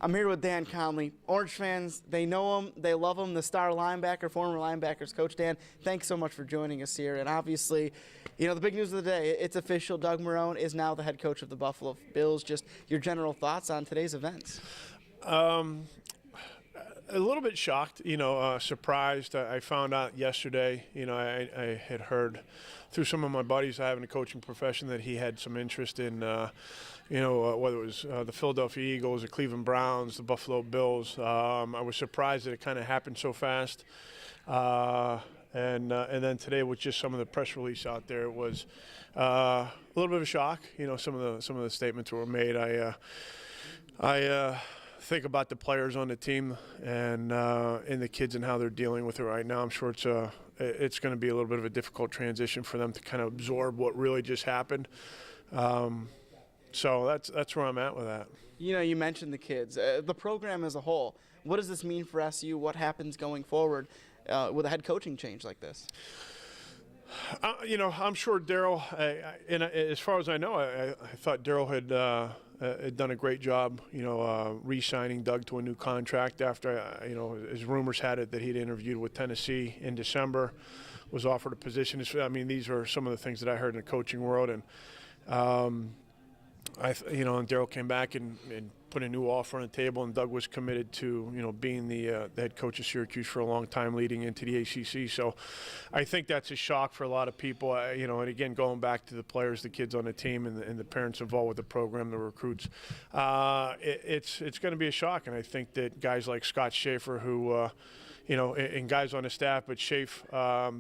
I'm here with Dan Conley. Orange fans, they know him, they love him, the star linebacker, former linebackers coach. Dan, thanks so much for joining us here. And obviously, you know, the big news of the day, it's official. Doug Marrone is now the head coach of the Buffalo Bills. Just your general thoughts on today's events. A little bit shocked, surprised. I found out yesterday, I had heard through some of my buddies I have in the coaching profession that he had some interest in, whether it was the Philadelphia Eagles, the Cleveland Browns, the Buffalo Bills. I was surprised that it kind of happened so fast. And then today with just some of the press release out there, it was a little bit of a shock. Some of the statements were made. I think about the players on the team and the kids and how they're dealing with it right now. I'm sure it's going to be a little bit of a difficult transition for them to kind of absorb what really just happened. So that's where I'm at with that. You mentioned the kids, the program as a whole. What does this mean for SU? What happens going forward with a head coaching change like this? I'm sure Daryl, and as far as I know, I thought Daryl had done a great job, re-signing Doug to a new contract after, his rumors had it that he'd interviewed with Tennessee in December, was offered a position. These are some of the things that I heard in the coaching world, and and Daryl came back and put a new offer on the table, and Doug was committed to, being the head coach of Syracuse for a long time leading into the ACC. So I think that's a shock for a lot of people, and again, going back to the players, the kids on the team, and the parents involved with the program, the recruits, it's going to be a shock. And I think that guys like Scott Schaefer, who, and guys on the staff, but Schaefer,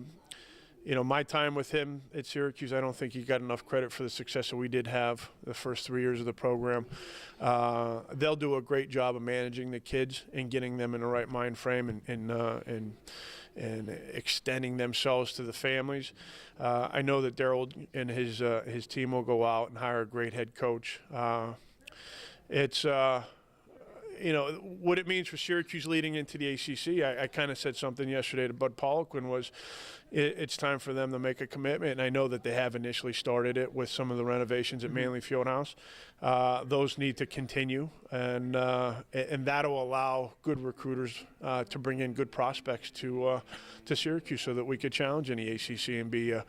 my time with him at Syracuse, I don't think he got enough credit for the success that we did have the first 3 years of the program. They'll do a great job of managing the kids and getting them in the right mind frame and extending themselves to the families. I know that Daryl and his team will go out and hire a great head coach. What it means for Syracuse leading into the ACC, I kind of said something yesterday to Bud Poliquin, was it's time for them to make a commitment, and I know that they have initially started it with some of the renovations at Manley Fieldhouse. Those need to continue, and that'll allow good recruiters to bring in good prospects to Syracuse so that we could challenge in the ACC and be a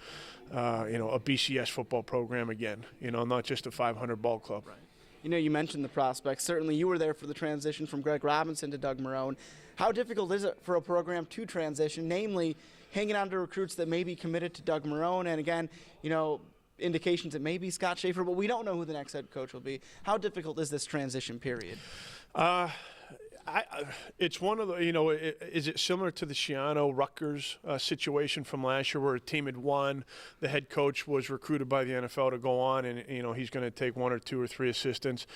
BCS football program again, not just a 500 ball club. Right. You mentioned the prospects. Certainly you were there for the transition from Greg Robinson to Doug Marrone. How difficult is it for a program to transition, namely hanging on to recruits that may be committed to Doug Marrone, and again, indications it may be Scott Schaefer, but we don't know who the next head coach will be. How difficult is this transition period? It's one of the, is it similar to the Schiano-Rutgers situation from last year where a team had won, the head coach was recruited by the NFL to go on, and, he's going to take 1 or 2 or 3 assistants?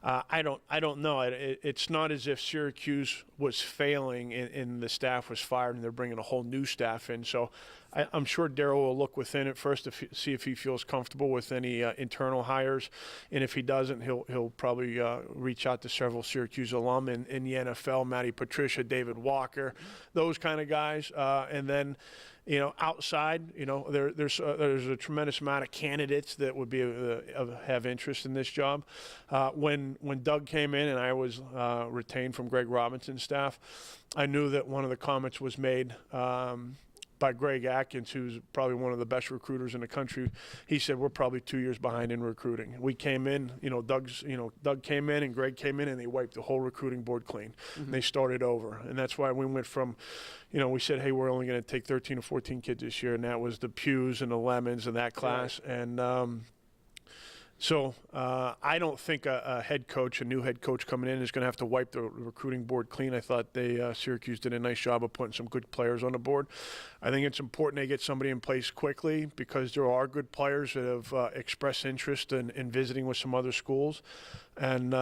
I don't know. It's not as if Syracuse was failing and the staff was fired and they're bringing a whole new staff in. So I'm sure Daryl will look within it first to see if he feels comfortable with any internal hires, and if he doesn't, he'll probably reach out to several Syracuse alum in the NFL, Matty Patricia, David Walker, those kind of guys, and then outside, there's a tremendous amount of candidates that would be have interest in this job. When Doug came in and I was retained from Greg Robinson's staff, I knew that one of the comments was made by Greg Atkins, who's probably one of the best recruiters in the country. He said, we're probably 2 years behind in recruiting. We came in, Doug came in and Greg came in and they wiped the whole recruiting board clean. Mm-hmm. They started over. And that's why we went from, we said, hey, we're only going to take 13 or 14 kids this year. And that was the Pews and the Lemons and that class. Right. And so I don't think a new head coach coming in is going to have to wipe the recruiting board clean. I thought Syracuse did a nice job of putting some good players on the board. I think it's important they get somebody in place quickly because there are good players that have expressed interest in visiting with some other schools. And,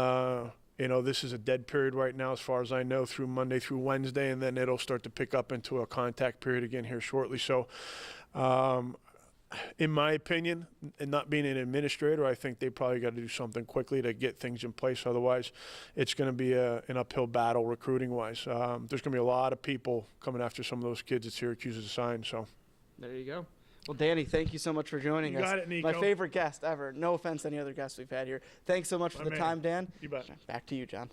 this is a dead period right now as far as I know through Monday through Wednesday, and then it'll start to pick up into a contact period again here shortly. So, in my opinion, and not being an administrator, I think they probably got to do something quickly to get things in place. Otherwise, it's going to be an uphill battle recruiting-wise. There's going to be a lot of people coming after some of those kids at Syracuse is assigned. So there you go. Well, Danny, thank you so much for joining us. You got it, Niko. My favorite guest ever. No offense to any other guests we've had here. Thanks so much for the time, Dan. You bet. Back to you, John.